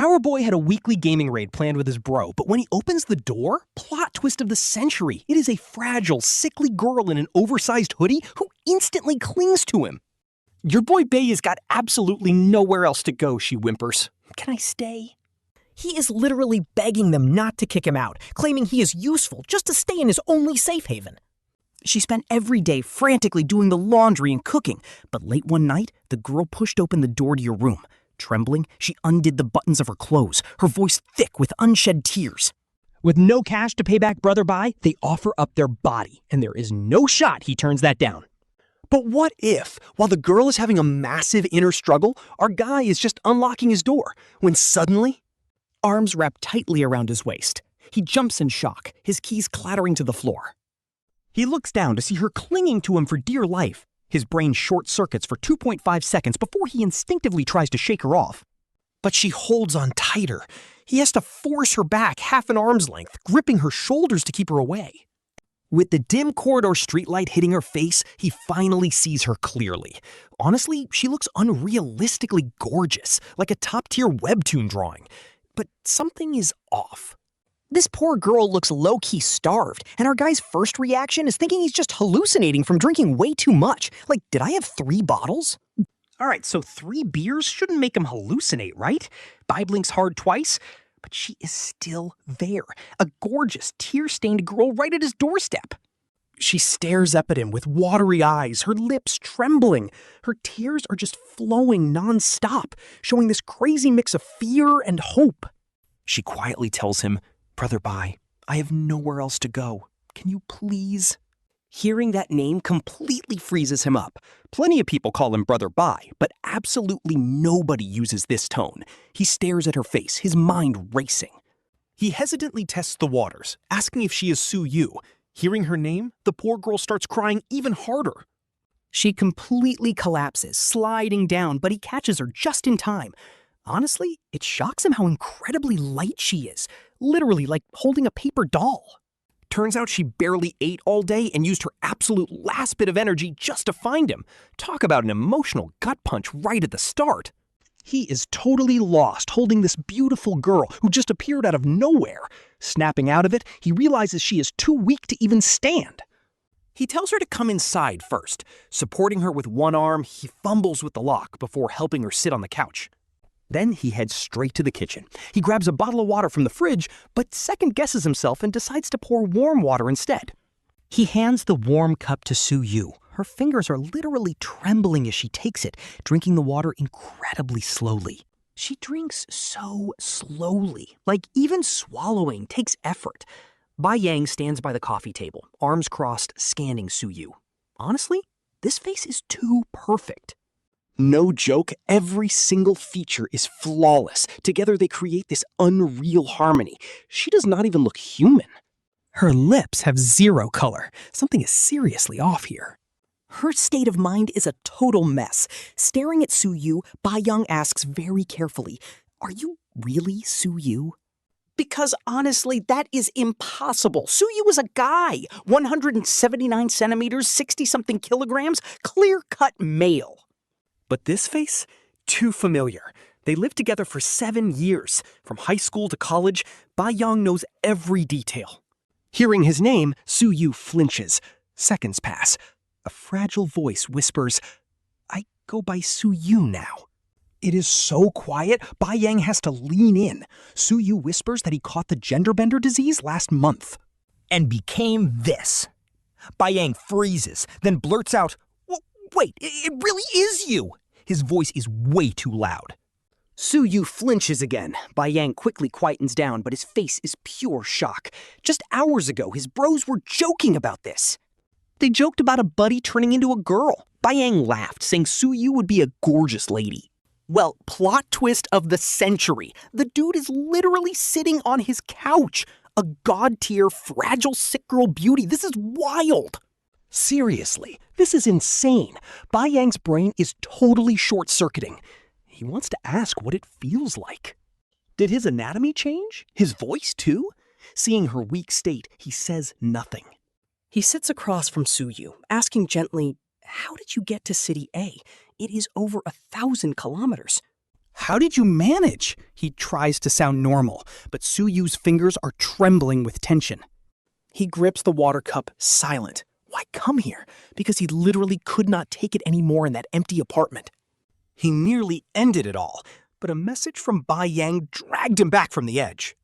Our boy had a weekly gaming raid planned with his bro, but when he opens the door, plot twist of the century, it is a fragile, sickly girl in an oversized hoodie who instantly clings to him. "Your boy Bai has got absolutely nowhere else to go," she whimpers. "Can I stay?" He is literally begging them not to kick him out, claiming he is useful just to stay in his only safe haven. She spent every day frantically doing the laundry and cooking, but late one night, the girl pushed open the door to your room. Trembling, she undid the buttons of her clothes, her voice thick with unshed tears. With no cash to pay back Brother Bai, they offer up their body, and there is no shot he turns that down. But what if, while the girl is having a massive inner struggle, our guy is just unlocking his door, when suddenly... Arms wrapped tightly around his waist. He jumps in shock, his keys clattering to the floor. He looks down to see her clinging to him for dear life. His brain short-circuits for 2.5 seconds before he instinctively tries to shake her off. But she holds on tighter. He has to force her back half an arm's length, gripping her shoulders to keep her away. With the dim corridor streetlight hitting her face, he finally sees her clearly. Honestly, she looks unrealistically gorgeous, like a top-tier webtoon drawing. But something is off. This poor girl looks low-key starved, and our guy's first reaction is thinking he's just hallucinating from drinking way too much. Like, did I have 3 bottles? Alright, so 3 beers shouldn't make him hallucinate, right? Bai blinks hard twice, but she is still there. A gorgeous, tear-stained girl right at his doorstep. She stares up at him with watery eyes, her lips trembling. Her tears are just flowing non-stop, showing this crazy mix of fear and hope. She quietly tells him, "Brother Bai, I have nowhere else to go. Can you please?" Hearing that name completely freezes him up. Plenty of people call him Brother Bai, but absolutely nobody uses this tone. He stares at her face, his mind racing. He hesitantly tests the waters, asking if she is Su Yu. Hearing her name, the poor girl starts crying even harder. She completely collapses, sliding down, but he catches her just in time. Honestly, it shocks him how incredibly light she is, literally like holding a paper doll. Turns out she barely ate all day and used her absolute last bit of energy just to find him. Talk about an emotional gut punch right at the start. He is totally lost holding this beautiful girl who just appeared out of nowhere. Snapping out of it, he realizes she is too weak to even stand. He tells her to come inside first. Supporting her with one arm, he fumbles with the lock before helping her sit on the couch. Then he heads straight to the kitchen. He grabs a bottle of water from the fridge, but second-guesses himself and decides to pour warm water instead. He hands the warm cup to Su Yu. Her fingers are literally trembling as she takes it, drinking the water incredibly slowly. She drinks so slowly, like even swallowing takes effort. Bai Yang stands by the coffee table, arms crossed, scanning Su Yu. Honestly, this face is too perfect. No joke, every single feature is flawless. Together they create this unreal harmony. She does not even look human. Her lips have zero color. Something is seriously off here. Her state of mind is a total mess. Staring at Su Yu, Bai Yang asks very carefully, "Are you really Su Yu?" Because honestly, that is impossible. Su Yu is a guy, 179 centimeters, 60-something kilograms, clear-cut male. But this face? Too familiar. They lived together for 7 years. From high school to college, Bai Yang knows every detail. Hearing his name, Su Yu flinches. Seconds pass. A fragile voice whispers, "I go by Su Yu now." It is so quiet, Bai Yang has to lean in. Su Yu whispers that he caught the gender bender disease last month. And became this. Bai Yang freezes, then blurts out, "Wait, it really is you!" His voice is way too loud. Su Yu flinches again. Bai Yang quickly quietens down, but his face is pure shock. Just hours ago, his bros were joking about this. They joked about a buddy turning into a girl. Bai Yang laughed, saying Su Yu would be a gorgeous lady. Well, plot twist of the century. The dude is literally sitting on his couch. A god-tier, fragile, sick girl beauty. This is wild. Seriously, this is insane. Bai Yang's brain is totally short-circuiting. He wants to ask what it feels like. Did his anatomy change? His voice, too? Seeing her weak state, he says nothing. He sits across from Su Yu, asking gently, "How did you get to City A? It is over 1,000 kilometers." How did you manage? He tries to sound normal, but Soo-Yu's fingers are trembling with tension. He grips the water cup, silent. Why come here? Because he literally could not take it anymore in that empty apartment. He nearly ended it all, but a message from Bai Yang dragged him back from the edge.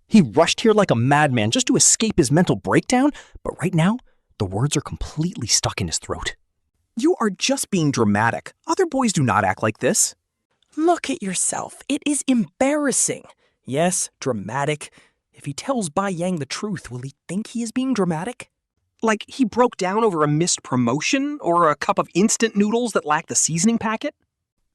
He rushed here like a madman just to escape his mental breakdown, but right now, the words are completely stuck in his throat. You are just being dramatic. Other boys do not act like this. Look at yourself. It is embarrassing. Yes, dramatic. If he tells Bai Yang the truth, will he think he is being dramatic? Like he broke down over a missed promotion or a cup of instant noodles that lacked the seasoning packet?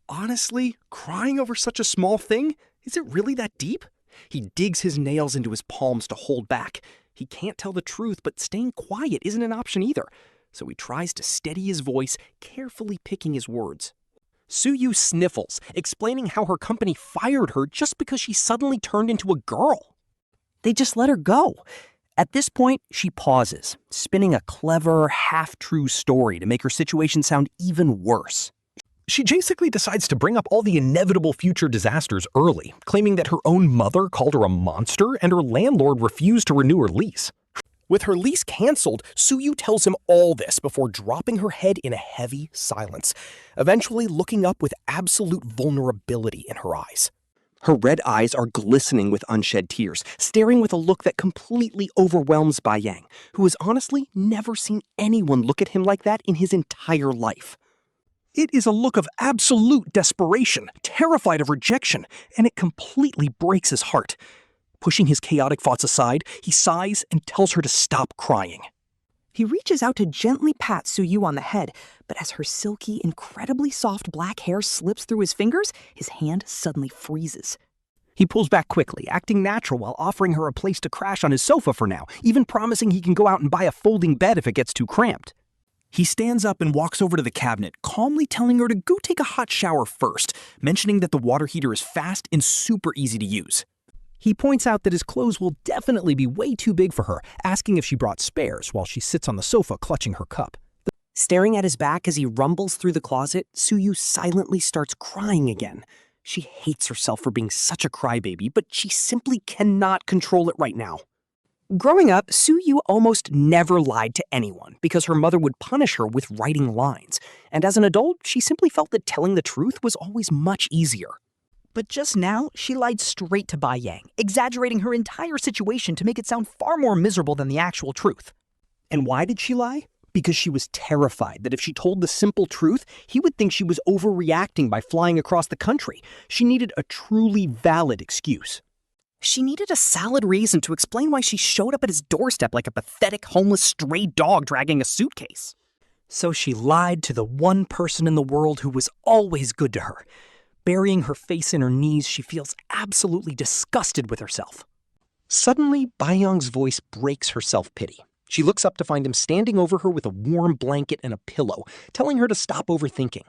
Honestly, crying over such a small thing? Is it really that deep? He digs his nails into his palms to hold back. He can't tell the truth, but staying quiet isn't an option either. So he tries to steady his voice, carefully picking his words. Soo-Yu sniffles, explaining how her company fired her just because she suddenly turned into a girl. They just let her go. At this point, she pauses, spinning a clever, half-true story to make her situation sound even worse. She basically decides to bring up all the inevitable future disasters early, claiming that her own mother called her a monster and her landlord refused to renew her lease. With her lease canceled, Soo-Yu tells him all this before dropping her head in a heavy silence, eventually looking up with absolute vulnerability in her eyes. Her red eyes are glistening with unshed tears, staring with a look that completely overwhelms Bai Yang, who has honestly never seen anyone look at him like that in his entire life. It is a look of absolute desperation, terrified of rejection, and it completely breaks his heart. Pushing his chaotic thoughts aside, he sighs and tells her to stop crying. He reaches out to gently pat Soo-Yu on the head, but as her silky, incredibly soft black hair slips through his fingers, his hand suddenly freezes. He pulls back quickly, acting natural while offering her a place to crash on his sofa for now, even promising he can go out and buy a folding bed if it gets too cramped. He stands up and walks over to the cabinet, calmly telling her to go take a hot shower first, mentioning that the water heater is fast and super easy to use. He points out that his clothes will definitely be way too big for her, asking if she brought spares while she sits on the sofa clutching her cup. Staring at his back as he rumbles through the closet, Soo-Yu silently starts crying again. She hates herself for being such a crybaby, but she simply cannot control it right now. Growing up, Soo-Yu almost never lied to anyone because her mother would punish her with writing lines, and as an adult, she simply felt that telling the truth was always much easier. But just now, she lied straight to Bai Yang, exaggerating her entire situation to make it sound far more miserable than the actual truth. And why did she lie? Because she was terrified that if she told the simple truth, he would think she was overreacting by flying across the country. She needed a truly valid excuse. She needed a solid reason to explain why she showed up at his doorstep like a pathetic, homeless, stray dog dragging a suitcase. So she lied to the one person in the world who was always good to her. Burying her face in her knees, she feels absolutely disgusted with herself. Suddenly, Bai Yang's voice breaks her self-pity. She looks up to find him standing over her with a warm blanket and a pillow, telling her to stop overthinking.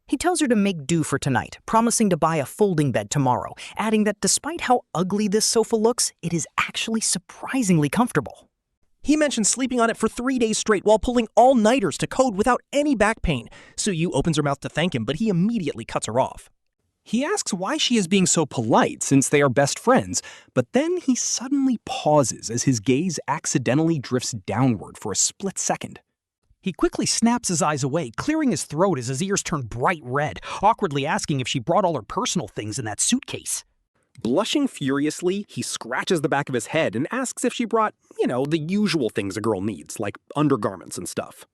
He tells her to make do for tonight, promising to buy a folding bed tomorrow, adding that despite how ugly this sofa looks, it is actually surprisingly comfortable. He mentions sleeping on it for 3 days straight while pulling all-nighters to code without any back pain. Soo-Yu opens her mouth to thank him, but he immediately cuts her off. He asks why she is being so polite since they are best friends, but then he suddenly pauses as his gaze accidentally drifts downward for a split second. He quickly snaps his eyes away, clearing his throat as his ears turn bright red, awkwardly asking if she brought all her personal things in that suitcase. Blushing furiously, he scratches the back of his head and asks if she brought, the usual things a girl needs, like undergarments and stuff.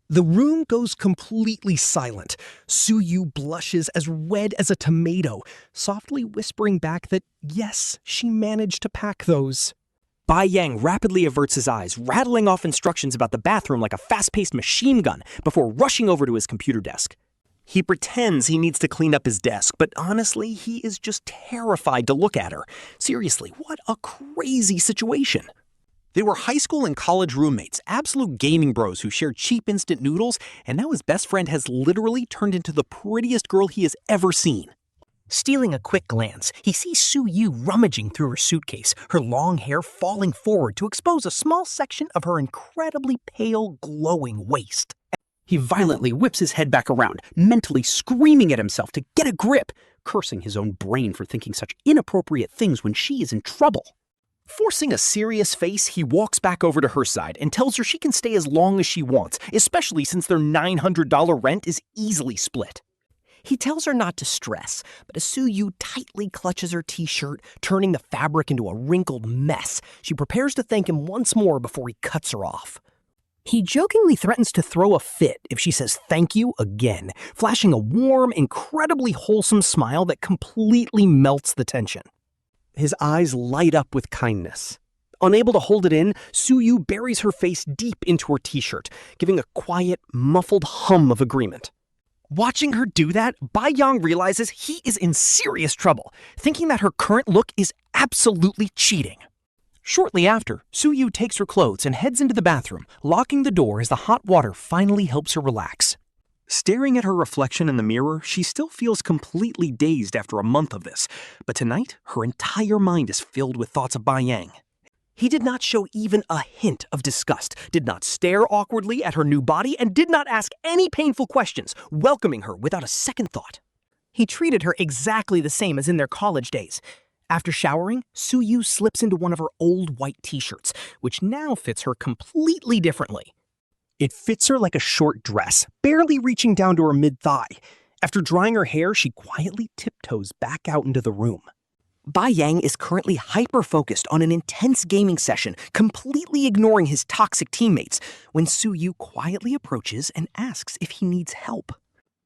The room goes completely silent. Soo-Yu blushes as red as a tomato, softly whispering back that, yes, she managed to pack those. Bai Yang rapidly averts his eyes, rattling off instructions about the bathroom like a fast-paced machine gun before rushing over to his computer desk. He pretends he needs to clean up his desk, but honestly, he is just terrified to look at her. Seriously, what a crazy situation. They were high school and college roommates, absolute gaming bros who shared cheap instant noodles, and now his best friend has literally turned into the prettiest girl he has ever seen. Stealing a quick glance, he sees Soo-Yu rummaging through her suitcase, her long hair falling forward to expose a small section of her incredibly pale, glowing waist. He violently whips his head back around, mentally screaming at himself to get a grip. cursing his own brain for thinking such inappropriate things when she is in trouble. Forcing a serious face, he walks back over to her side and tells her she can stay as long as she wants, especially since their $900 rent is easily split. He tells her not to stress, but as Soo-yu tightly clutches her t-shirt, turning the fabric into a wrinkled mess, she prepares to thank him once more before he cuts her off. He jokingly threatens to throw a fit if she says thank you again, flashing a warm, incredibly wholesome smile that completely melts the tension. His eyes light up with kindness. Unable to hold it in, Soo-yu buries her face deep into her t-shirt, giving a quiet, muffled hum of agreement. Watching her do that, Bai Yang realizes he is in serious trouble, thinking that her current look is absolutely cheating. Shortly after, Soo-yu takes her clothes and heads into the bathroom, locking the door as the hot water finally helps her relax. Staring at her reflection in the mirror, she still feels completely dazed after a month of this, but tonight, her entire mind is filled with thoughts of Bai Yang. He did not show even a hint of disgust, did not stare awkwardly at her new body, and did not ask any painful questions, welcoming her without a second thought. He treated her exactly the same as in their college days. After showering, Soo-yu slips into one of her old white t-shirts, which now fits her completely differently. It fits her like a short dress, barely reaching down to her mid-thigh. After drying her hair, she quietly tiptoes back out into the room. Bai Yang is currently hyper-focused on an intense gaming session, completely ignoring his toxic teammates, when Soo-yu quietly approaches and asks if he needs help.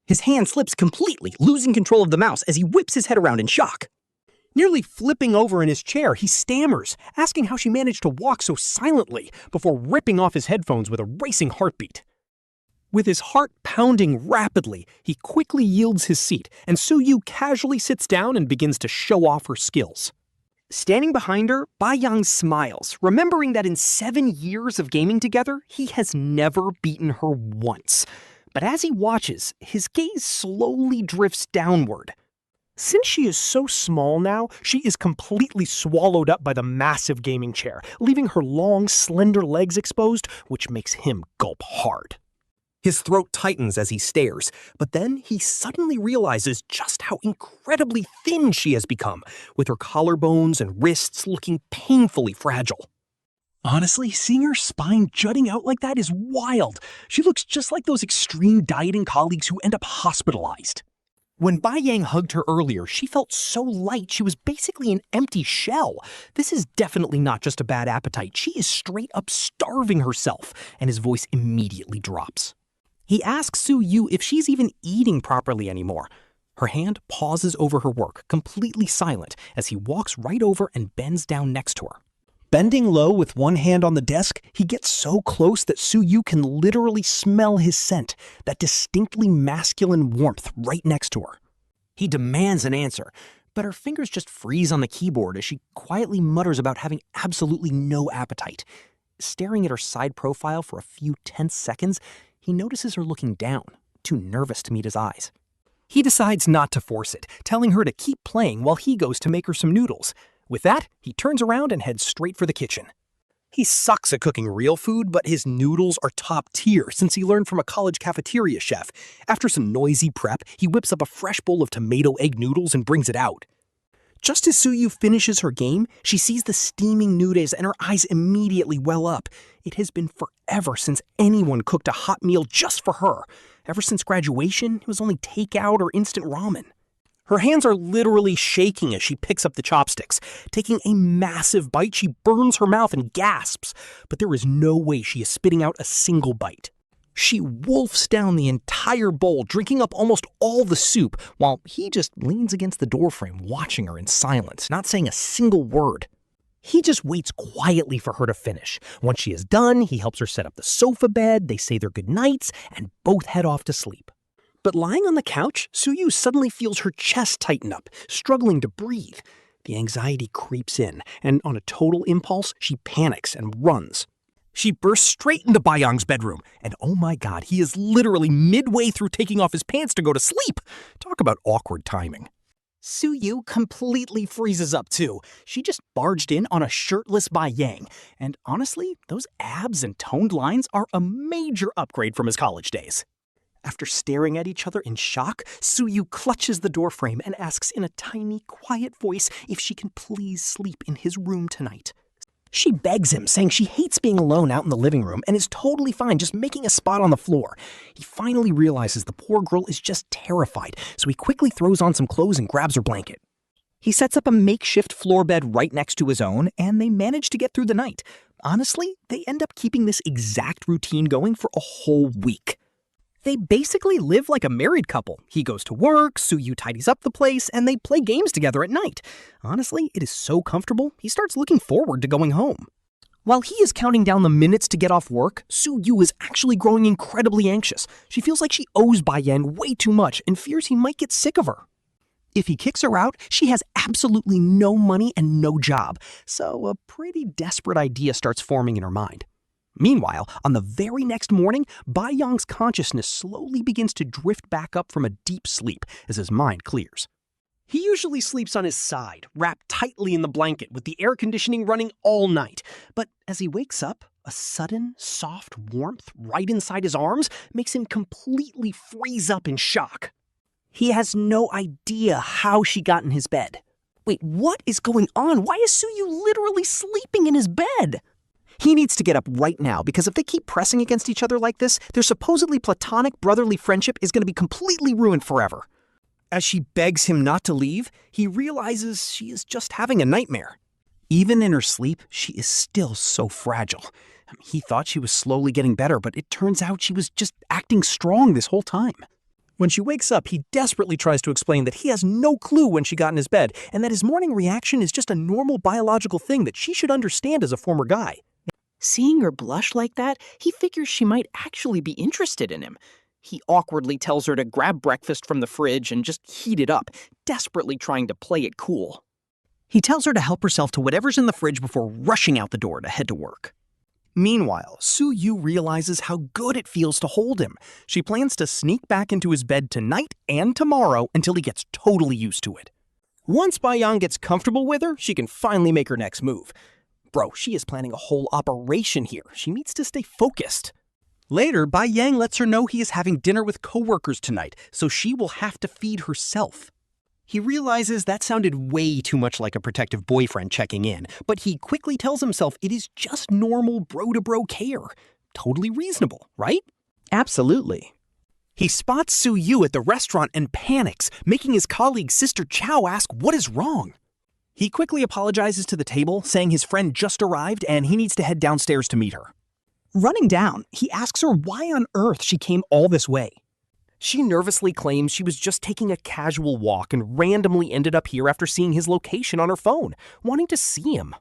His hand slips completely, losing control of the mouse as he whips his head around in shock. Nearly flipping over in his chair, he stammers, asking how she managed to walk so silently before ripping off his headphones with a racing heartbeat. With his heart pounding rapidly, he quickly yields his seat, and Soo-yu casually sits down and begins to show off her skills. Standing behind her, Bai Yang smiles, remembering that in 7 years of gaming together, he has never beaten her once. But as he watches, his gaze slowly drifts downward. Since she is so small now, she is completely swallowed up by the massive gaming chair, leaving her long, slender legs exposed, which makes him gulp hard. His throat tightens as he stares, but then he suddenly realizes just how incredibly thin she has become, with her collarbones and wrists looking painfully fragile. Honestly, seeing her spine jutting out like that is wild. She looks just like those extreme dieting colleagues who end up hospitalized. When Bai Yang hugged her earlier, she felt so light she was basically an empty shell. This is definitely not just a bad appetite. She is straight up starving herself, and his voice immediately drops. He asks Soo-yu if she's even eating properly anymore. Her hand pauses over her work, completely silent, as he walks right over and bends down next to her. Bending low with one hand on the desk, he gets so close that Soo-yu can literally smell his scent, that distinctly masculine warmth right next to her. He demands an answer, but her fingers just freeze on the keyboard as she quietly mutters about having absolutely no appetite. Staring at her side profile for a few tense seconds, he notices her looking down, too nervous to meet his eyes. He decides not to force it, telling her to keep playing while he goes to make her some noodles. With that, he turns around and heads straight for the kitchen. He sucks at cooking real food, but his noodles are top tier since he learned from a college cafeteria chef. After some noisy prep, he whips up a fresh bowl of tomato egg noodles and brings it out. Just as Soo-yu finishes her game, she sees the steaming noodles and her eyes immediately well up. It has been forever since anyone cooked a hot meal just for her. Ever since graduation, it was only takeout or instant ramen. Her hands are literally shaking as she picks up the chopsticks. Taking a massive bite, she burns her mouth and gasps, but there is no way she is spitting out a single bite. She wolfs down the entire bowl, drinking up almost all the soup, while he just leans against the doorframe, watching her in silence, not saying a single word. He just waits quietly for her to finish. Once she is done, he helps her set up the sofa bed, they say their goodnights, and both head off to sleep. But lying on the couch, Soo-yu suddenly feels her chest tighten up, struggling to breathe. The anxiety creeps in, and on a total impulse, she panics and runs. She bursts straight into Bai Yang's bedroom, and oh my god, he is literally midway through taking off his pants to go to sleep. Talk about awkward timing. Soo-yu completely freezes up too. She just barged in on a shirtless Bai Yang, and honestly, those abs and toned lines are a major upgrade from his college days. After staring at each other in shock, Soo-yu clutches the doorframe and asks in a tiny, quiet voice if she can please sleep in his room tonight. She begs him, saying she hates being alone out in the living room and is totally fine just making a spot on the floor. He finally realizes the poor girl is just terrified, so he quickly throws on some clothes and grabs her blanket. He sets up a makeshift floor bed right next to his own, and they manage to get through the night. Honestly, they end up keeping this exact routine going for a whole week. They basically live like a married couple. He goes to work, Soo-yu tidies up the place, and they play games together at night. Honestly, it is so comfortable, he starts looking forward to going home. While he is counting down the minutes to get off work, Soo-yu is actually growing incredibly anxious. She feels like she owes Bai Yang way too much and fears he might get sick of her. If he kicks her out, she has absolutely no money and no job, so a pretty desperate idea starts forming in her mind. Meanwhile, on the very next morning, Bai Yang's consciousness slowly begins to drift back up from a deep sleep as his mind clears. He usually sleeps on his side, wrapped tightly in the blanket with the air conditioning running all night. But as he wakes up, a sudden, soft warmth right inside his arms makes him completely freeze up in shock. He has no idea how she got in his bed. Wait, what is going on? Why is Soo-yu literally sleeping in his bed? He needs to get up right now, because if they keep pressing against each other like this, their supposedly platonic brotherly friendship is going to be completely ruined forever. As she begs him not to leave, he realizes she is just having a nightmare. Even in her sleep, she is still so fragile. He thought she was slowly getting better, but it turns out she was just acting strong this whole time. When she wakes up, he desperately tries to explain that he has no clue when she got in his bed, and that his morning reaction is just a normal biological thing that she should understand as a former guy. Seeing her blush like that, he figures she might actually be interested in him. He awkwardly tells her to grab breakfast from the fridge and just heat it up, desperately trying to play it cool. He tells her to help herself to whatever's in the fridge before rushing out the door to head to work. Meanwhile, Soo-yu realizes how good it feels to hold him. She plans to sneak back into his bed tonight and tomorrow until he gets totally used to it. Once Bai Yang gets comfortable with her, she can finally make her next move. Bro, she is planning a whole operation here. She needs to stay focused. Later, Bai Yang lets her know he is having dinner with coworkers tonight, so she will have to feed herself. He realizes that sounded way too much like a protective boyfriend checking in, but he quickly tells himself it is just normal bro-to-bro care. Totally reasonable, right? Absolutely. He spots Soo-yu at the restaurant and panics, making his colleague Sister Chow ask what is wrong. He quickly apologizes to the table, saying his friend just arrived and he needs to head downstairs to meet her. Running down, he asks her why on earth she came all this way. She nervously claims she was just taking a casual walk and randomly ended up here after seeing his location on her phone, wanting to see him.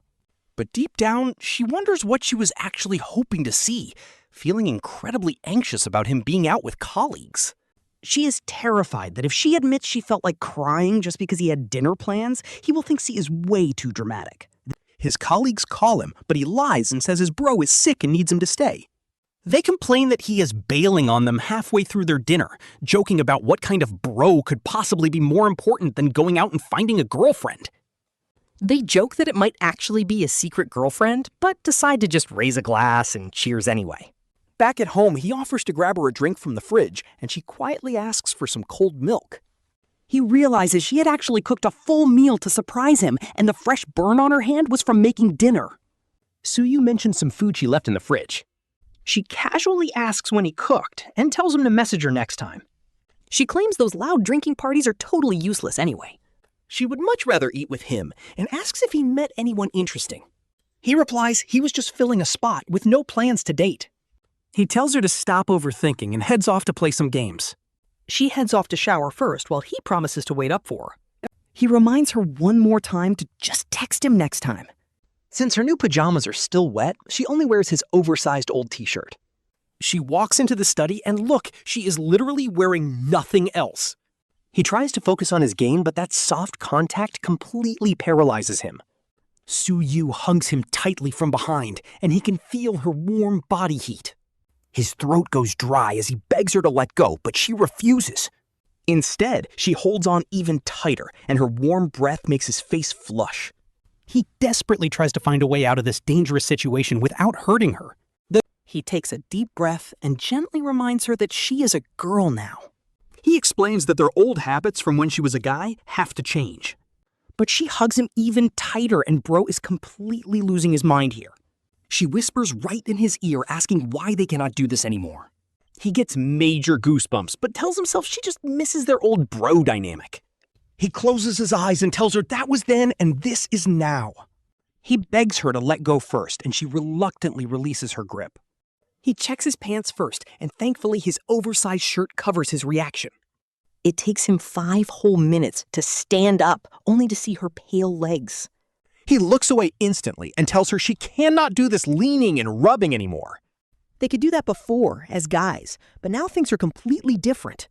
But deep down, she wonders what she was actually hoping to see, feeling incredibly anxious about him being out with colleagues. She is terrified that if she admits she felt like crying just because he had dinner plans, he will think she is way too dramatic. His colleagues call him, but he lies and says his bro is sick and needs him to stay. They complain that he is bailing on them halfway through their dinner, joking about what kind of bro could possibly be more important than going out and finding a girlfriend. They joke that it might actually be a secret girlfriend, but decide to just raise a glass and cheers anyway. Back at home, he offers to grab her a drink from the fridge, and she quietly asks for some cold milk. He realizes she had actually cooked a full meal to surprise him, and the fresh burn on her hand was from making dinner. Soo-yu mentions some food she left in the fridge. She casually asks when he cooked, and tells him to message her next time. She claims those loud drinking parties are totally useless anyway. She would much rather eat with him, and asks if he met anyone interesting. He replies he was just filling a spot with no plans to date. He tells her to stop overthinking and heads off to play some games. She heads off to shower first while he promises to wait up for her. He reminds her one more time to just text him next time. Since her new pajamas are still wet, she only wears his oversized old t-shirt. She walks into the study and look, she is literally wearing nothing else. He tries to focus on his game, but that soft contact completely paralyzes him. Soo-yu hugs him tightly from behind, and he can feel her warm body heat. His throat goes dry as he begs her to let go, but she refuses. Instead, she holds on even tighter, and her warm breath makes his face flush. He desperately tries to find a way out of this dangerous situation without hurting her. He takes a deep breath and gently reminds her that she is a girl now. He explains that their old habits from when she was a guy have to change. But she hugs him even tighter, and Bro is completely losing his mind here. She whispers right in his ear, asking why they cannot do this anymore. He gets major goosebumps, but tells himself she just misses their old bro dynamic. He closes his eyes and tells her that was then and this is now. He begs her to let go first, and she reluctantly releases her grip. He checks his pants first, and thankfully his oversized shirt covers his reaction. It takes him 5 whole minutes to stand up, only to see her pale legs. He looks away instantly and tells her she cannot do this leaning and rubbing anymore. They could do that before, as guys, but now things are completely different.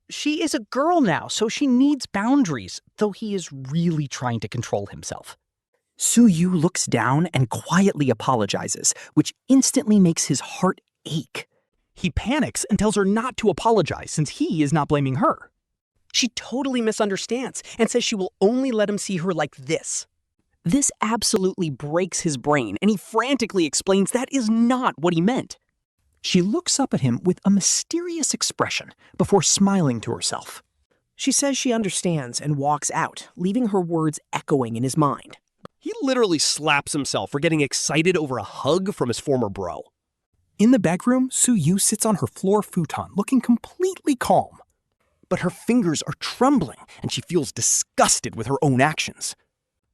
She is a girl now, so she needs boundaries, though he is really trying to control himself. Su-yu looks down and quietly apologizes, which instantly makes his heart ache. He panics and tells her not to apologize since he is not blaming her. She totally misunderstands and says she will only let him see her like this. This absolutely breaks his brain, and he frantically explains that is not what he meant. She looks up at him with a mysterious expression before smiling to herself. She says she understands and walks out, leaving her words echoing in his mind. He literally slaps himself for getting excited over a hug from his former bro. In the bedroom, Su-yu sits on her floor futon, looking completely calm. But her fingers are trembling, and she feels disgusted with her own actions.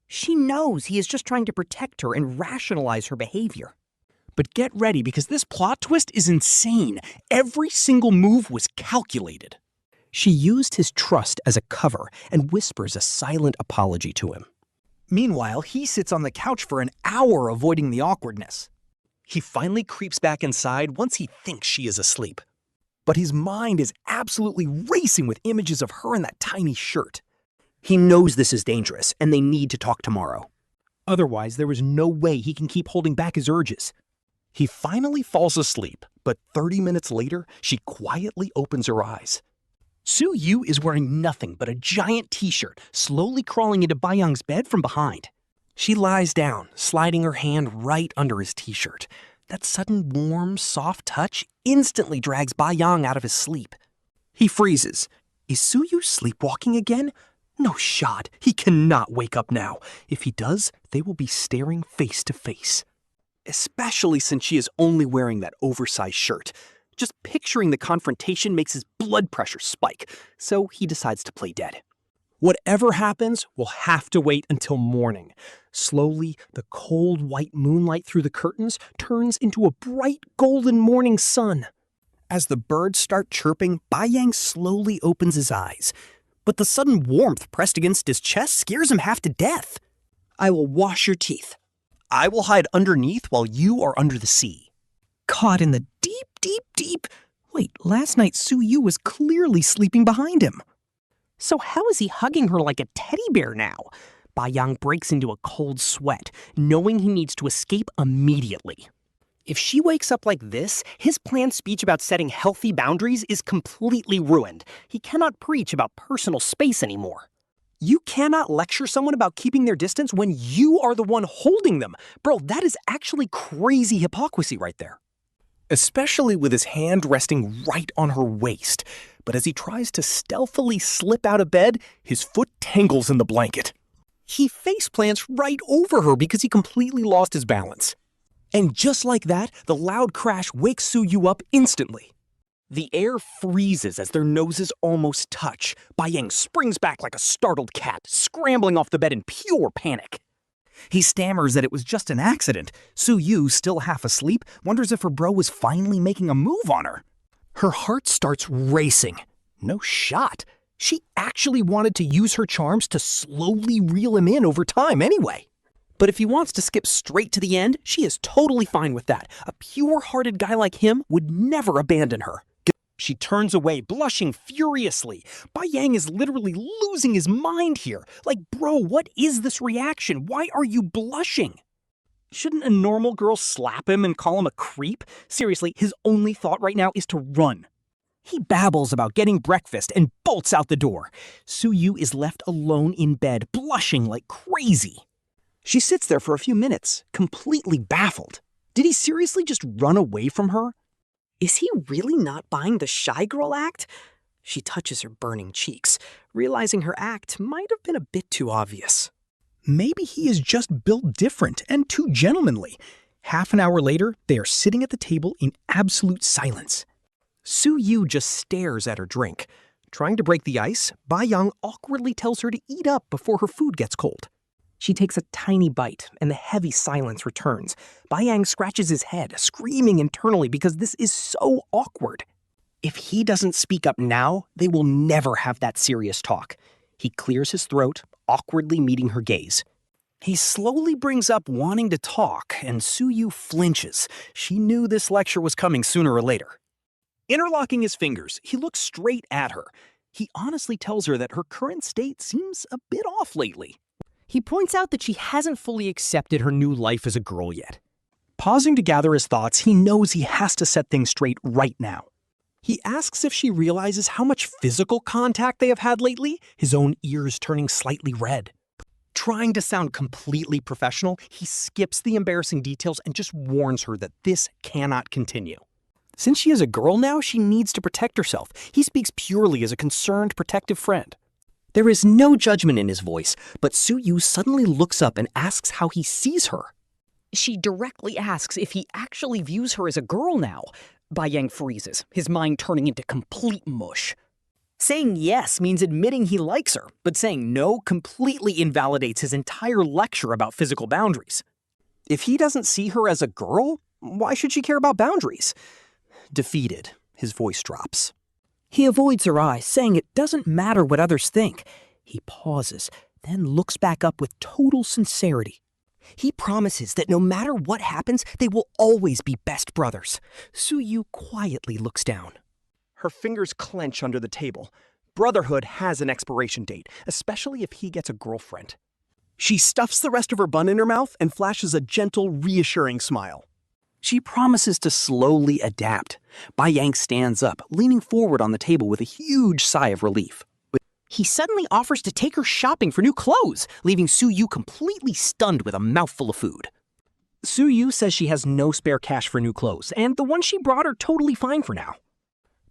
She knows he is just trying to protect her and rationalize her behavior. But get ready, because this plot twist is insane. Every single move was calculated. She used his trust as a cover and whispers a silent apology to him. Meanwhile, he sits on the couch for an hour avoiding the awkwardness. He finally creeps back inside once he thinks she is asleep. But his mind is absolutely racing with images of her in that tiny shirt. He knows this is dangerous, and they need to talk tomorrow. Otherwise, there is no way he can keep holding back his urges. He finally falls asleep, but 30 minutes later, she quietly opens her eyes. Su-yu is wearing nothing but a giant t-shirt, slowly crawling into Bai Yang's bed from behind. She lies down, sliding her hand right under his t-shirt. That sudden warm, soft touch instantly drags Bai Yang out of his sleep. He freezes. Is Su-yu sleepwalking again? No shot. He cannot wake up now. If he does, they will be staring face to face. Especially since she is only wearing that oversized shirt. Just picturing the confrontation makes his blood pressure spike, so he decides to play dead. Whatever happens, we'll have to wait until morning. Slowly, the cold white moonlight through the curtains turns into a bright golden morning sun. As the birds start chirping, Bai Yang slowly opens his eyes. But the sudden warmth pressed against his chest scares him half to death. I will wash your teeth. I will hide underneath while you are under the sea. Caught in the deep. Wait, last night Su-yu was clearly sleeping behind him. So how is he hugging her like a teddy bear now? Bai Yang breaks into a cold sweat, knowing he needs to escape immediately. If she wakes up like this, his planned speech about setting healthy boundaries is completely ruined. He cannot preach about personal space anymore. You cannot lecture someone about keeping their distance when you are the one holding them. Bro, that is actually crazy hypocrisy right there. Especially with his hand resting right on her waist. But as he tries to stealthily slip out of bed, his foot tangles in the blanket. He faceplants right over her because he completely lost his balance. And just like that, the loud crash wakes Su-yu up instantly. The air freezes as their noses almost touch. Bai Yang springs back like a startled cat, scrambling off the bed in pure panic. He stammers that it was just an accident. Su-yu, still half asleep, wonders if her bro was finally making a move on her. Her heart starts racing. No shot. She actually wanted to use her charms to slowly reel him in over time anyway. But if he wants to skip straight to the end, she is totally fine with that. A pure-hearted guy like him would never abandon her. She turns away, blushing furiously. Bai Yang is literally losing his mind here. Like, bro, what is this reaction? Why are you blushing? Shouldn't a normal girl slap him and call him a creep? Seriously, his only thought right now is to run. He babbles about getting breakfast and bolts out the door. Su-yu is left alone in bed, blushing like crazy. She sits there for a few minutes, completely baffled. Did he seriously just run away from her? Is he really not buying the shy girl act? She touches her burning cheeks, realizing her act might have been a bit too obvious. Maybe he is just built different and too gentlemanly. Half an hour later, they are sitting at the table in absolute silence. Su-yu just stares at her drink. Trying to break the ice, Bai Yang awkwardly tells her to eat up before her food gets cold. She takes a tiny bite, and the heavy silence returns. Bai Yang scratches his head, screaming internally because this is so awkward. If he doesn't speak up now, they will never have that serious talk. He clears his throat, awkwardly meeting her gaze. He slowly brings up wanting to talk, and Su-yu flinches. She knew this lecture was coming sooner or later. Interlocking his fingers, he looks straight at her. He honestly tells her that her current state seems a bit off lately. He points out that she hasn't fully accepted her new life as a girl yet. Pausing to gather his thoughts, he knows he has to set things straight right now. He asks if she realizes how much physical contact they have had lately, his own ears turning slightly red. Trying to sound completely professional, he skips the embarrassing details and just warns her that this cannot continue. Since she is a girl now, she needs to protect herself. He speaks purely as a concerned, protective friend. There is no judgment in his voice, but Su-yu suddenly looks up and asks how he sees her. She directly asks if he actually views her as a girl now. Bai Yang freezes, his mind turning into complete mush. Saying yes means admitting he likes her, but saying no completely invalidates his entire lecture about physical boundaries. If he doesn't see her as a girl, why should she care about boundaries? Defeated, his voice drops. He avoids her eyes, saying it doesn't matter what others think. He pauses, then looks back up with total sincerity. He promises that no matter what happens, they will always be best brothers. Su-yu quietly looks down. Her fingers clench under the table. Brotherhood has an expiration date, especially if he gets a girlfriend. She stuffs the rest of her bun in her mouth and flashes a gentle, reassuring smile. She promises to slowly adapt. Bai Yang stands up, leaning forward on the table with a huge sigh of relief. He suddenly offers to take her shopping for new clothes, leaving Su-yu completely stunned with a mouthful of food. Su-yu says she has no spare cash for new clothes, and the ones she brought are totally fine for now.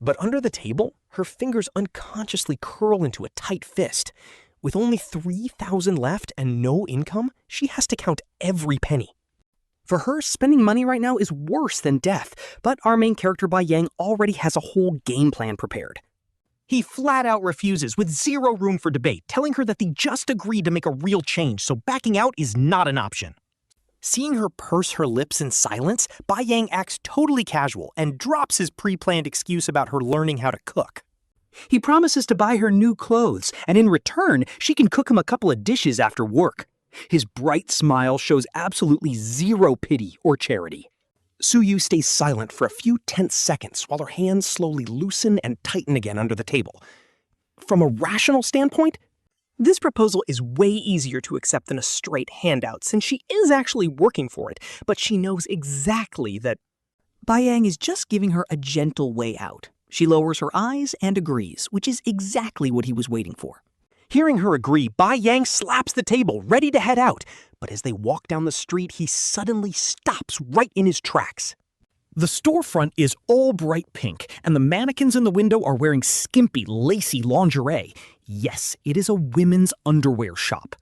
But under the table, her fingers unconsciously curl into a tight fist. With only 3,000 left and no income, she has to count every penny. For her, spending money right now is worse than death, but our main character Bai Yang already has a whole game plan prepared. He flat out refuses with zero room for debate, telling her that they just agreed to make a real change, so backing out is not an option. Seeing her purse her lips in silence, Bai Yang acts totally casual and drops his pre-planned excuse about her learning how to cook. He promises to buy her new clothes, and in return, she can cook him a couple of dishes after work. His bright smile shows absolutely zero pity or charity. Su-yu stays silent for a few tense seconds while her hands slowly loosen and tighten again under the table. From a rational standpoint, this proposal is way easier to accept than a straight handout since she is actually working for it, but she knows exactly that Bai Yang is just giving her a gentle way out. She lowers her eyes and agrees, which is exactly what he was waiting for. Hearing her agree, Bai Yang slaps the table, ready to head out. But as they walk down the street, he suddenly stops right in his tracks. The storefront is all bright pink, and the mannequins in the window are wearing skimpy, lacy lingerie. Yes, it is a women's underwear shop.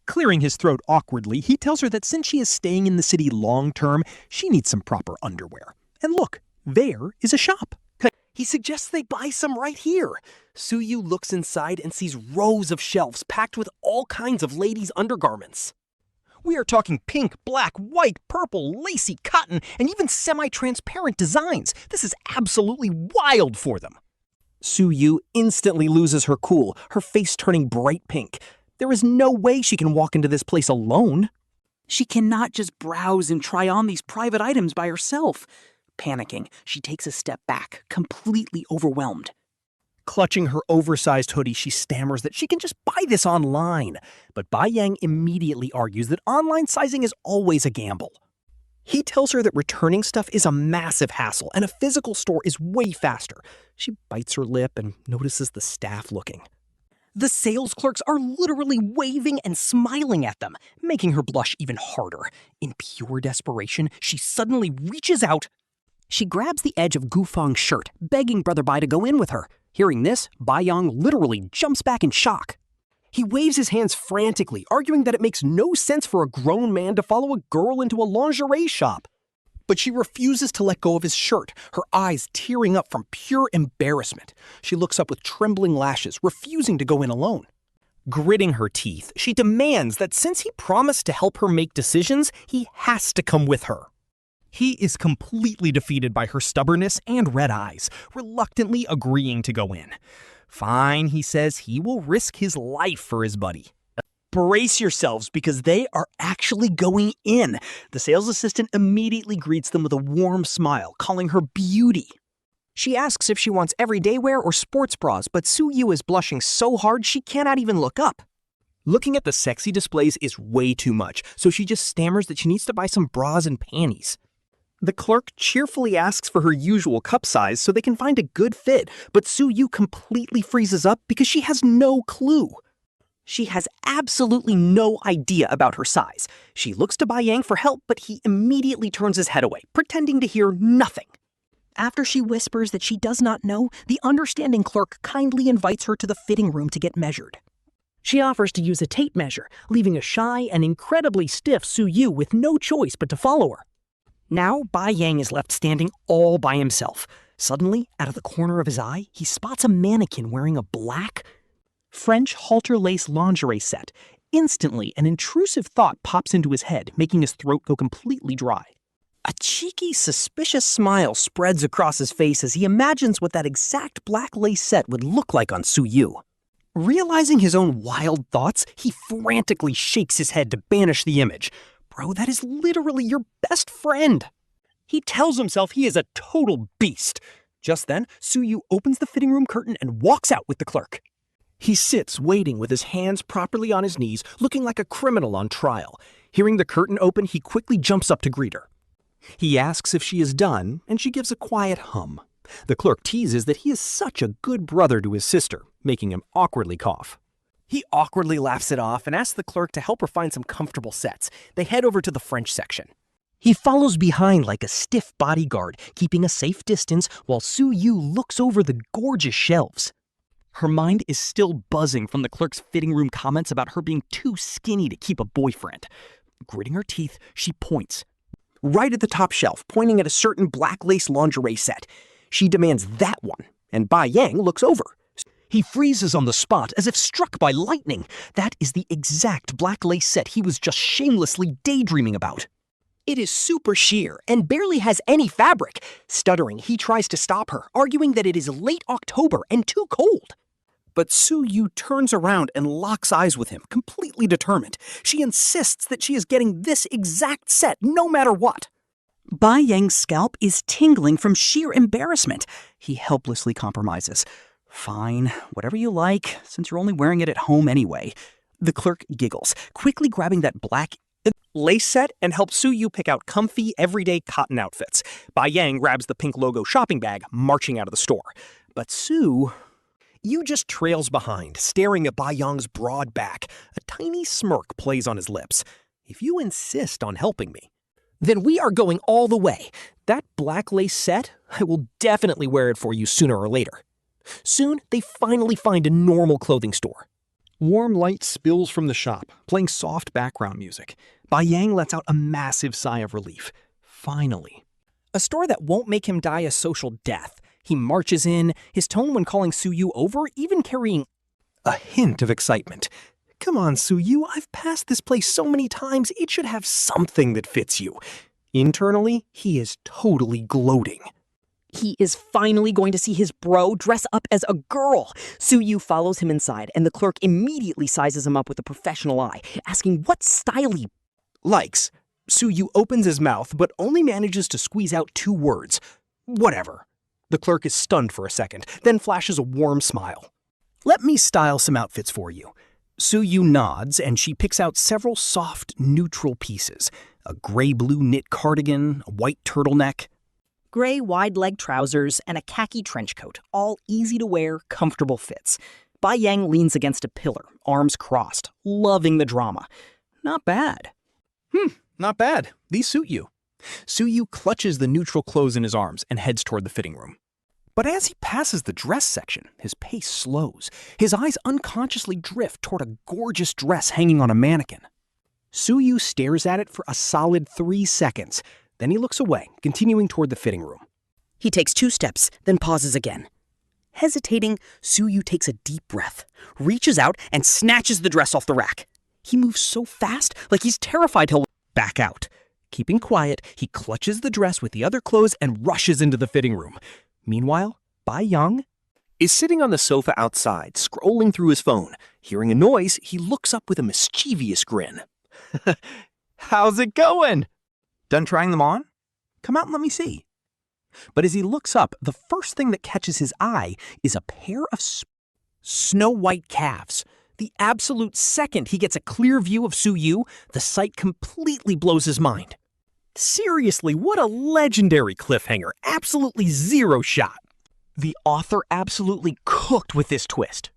Clearing his throat awkwardly, he tells her that since she is staying in the city long term, she needs some proper underwear. And look, there is a shop. He suggests they buy some right here. Su-yu looks inside and sees rows of shelves packed with all kinds of ladies' undergarments. We are talking pink, black, white, purple, lacy, cotton, and even semi-transparent designs. This is absolutely wild for them. Su-yu instantly loses her cool, her face turning bright pink. There is no way she can walk into this place alone. She cannot just browse and try on these private items by herself. Panicking, she takes a step back, completely overwhelmed. Clutching her oversized hoodie, she stammers that she can just buy this online. But Bai Yang immediately argues that online sizing is always a gamble. He tells her that returning stuff is a massive hassle and a physical store is way faster. She bites her lip and notices the staff looking. The sales clerks are literally waving and smiling at them, making her blush even harder. In pure desperation, she suddenly reaches out. She grabs the edge of Gufang's shirt, begging Brother Bai to go in with her. Hearing this, Bai Yang literally jumps back in shock. He waves his hands frantically, arguing that it makes no sense for a grown man to follow a girl into a lingerie shop. But she refuses to let go of his shirt, her eyes tearing up from pure embarrassment. She looks up with trembling lashes, refusing to go in alone. Gritting her teeth, she demands that since he promised to help her make decisions, he has to come with her. He is completely defeated by her stubbornness and red eyes, reluctantly agreeing to go in. Fine, he says he will risk his life for his buddy. Brace yourselves because they are actually going in. The sales assistant immediately greets them with a warm smile, calling her beauty. She asks if she wants everyday wear or sports bras, but Su-yu is blushing so hard she cannot even look up. Looking at the sexy displays is way too much, so she just stammers that she needs to buy some bras and panties. The clerk cheerfully asks for her usual cup size so they can find a good fit, but Su-yu completely freezes up because she has no clue. She has absolutely no idea about her size. She looks to Bai Yang for help, but he immediately turns his head away, pretending to hear nothing. After she whispers that she does not know, the understanding clerk kindly invites her to the fitting room to get measured. She offers to use a tape measure, leaving a shy and incredibly stiff Su-yu with no choice but to follow her. Now, Bai Yang is left standing all by himself. Suddenly, out of the corner of his eye, he spots a mannequin wearing a black French halter lace lingerie set. Instantly, an intrusive thought pops into his head, making his throat go completely dry. A cheeky, suspicious smile spreads across his face as he imagines what that exact black lace set would look like on Su-yu. Realizing his own wild thoughts, he frantically shakes his head to banish the image. Bro, that is literally your best friend. He tells himself he is a total beast. Just then, Su-yu opens the fitting room curtain and walks out with the clerk. He sits waiting with his hands properly on his knees, looking like a criminal on trial. Hearing the curtain open, he quickly jumps up to greet her. He asks if she is done, and she gives a quiet hum. The clerk teases that he is such a good brother to his sister, making him awkwardly cough. He awkwardly laughs it off and asks the clerk to help her find some comfortable sets. They head over to the French section. He follows behind like a stiff bodyguard, keeping a safe distance while Su-yu looks over the gorgeous shelves. Her mind is still buzzing from the clerk's fitting room comments about her being too skinny to keep a boyfriend. Gritting her teeth, she points. Right at the top shelf, pointing at a certain black lace lingerie set. She demands that one, and Bai Yang looks over. He freezes on the spot as if struck by lightning. That is the exact black lace set he was just shamelessly daydreaming about. It is super sheer and barely has any fabric. Stuttering, he tries to stop her, arguing that it is late October and too cold. But Su-yu turns around and locks eyes with him, completely determined. She insists that she is getting this exact set no matter what. Bai Yang's scalp is tingling from sheer embarrassment. He helplessly compromises. Fine, whatever you like, since you're only wearing it at home anyway. The clerk giggles, quickly grabbing that black lace set and helps Su-yu pick out comfy, everyday cotton outfits. Bai Yang grabs the pink logo shopping bag, marching out of the store. But Su-yu just trails behind, staring at Bai Yang's broad back. A tiny smirk plays on his lips. If you insist on helping me, then we are going all the way. That black lace set, I will definitely wear it for you sooner or later. Soon, they finally find a normal clothing store. Warm light spills from the shop, playing soft background music. Bai Yang lets out a massive sigh of relief. Finally. A store that won't make him die a social death. He marches in, his tone when calling Su-yu over even carrying a hint of excitement. Come on, Su-yu, I've passed this place so many times, it should have something that fits you. Internally, he is totally gloating. He is finally going to see his bro dress up as a girl. Su-yu follows him inside, and the clerk immediately sizes him up with a professional eye, asking what style he likes. Su-yu opens his mouth, but only manages to squeeze out 2 words. Whatever. The clerk is stunned for a second, then flashes a warm smile. Let me style some outfits for you. Su-yu nods, and she picks out several soft, neutral pieces. A gray-blue knit cardigan, a white turtleneck, gray wide-leg trousers, and a khaki trench coat, all easy-to-wear, comfortable fits. Bai Yang leans against a pillar, arms crossed, loving the drama. Not bad. Not bad. These suit you. Suyu clutches the neutral clothes in his arms and heads toward the fitting room. But as he passes the dress section, his pace slows. His eyes unconsciously drift toward a gorgeous dress hanging on a mannequin. Suyu stares at it for a solid 3 seconds. Then he looks away, continuing toward the fitting room. He takes 2 steps, then pauses again. Hesitating, Suyu takes a deep breath, reaches out, and snatches the dress off the rack. He moves so fast, like he's terrified he'll back out. Keeping quiet, he clutches the dress with the other clothes and rushes into the fitting room. Meanwhile, Bai Yang is sitting on the sofa outside, scrolling through his phone. Hearing a noise, he looks up with a mischievous grin. How's it going? Done trying them on? Come out and let me see. But as he looks up, the first thing that catches his eye is a pair of Snow-white calves. The absolute second he gets a clear view of Suyu, the sight completely blows his mind. Seriously, what a legendary cliffhanger. Absolutely zero shot. The author absolutely cooked with this twist.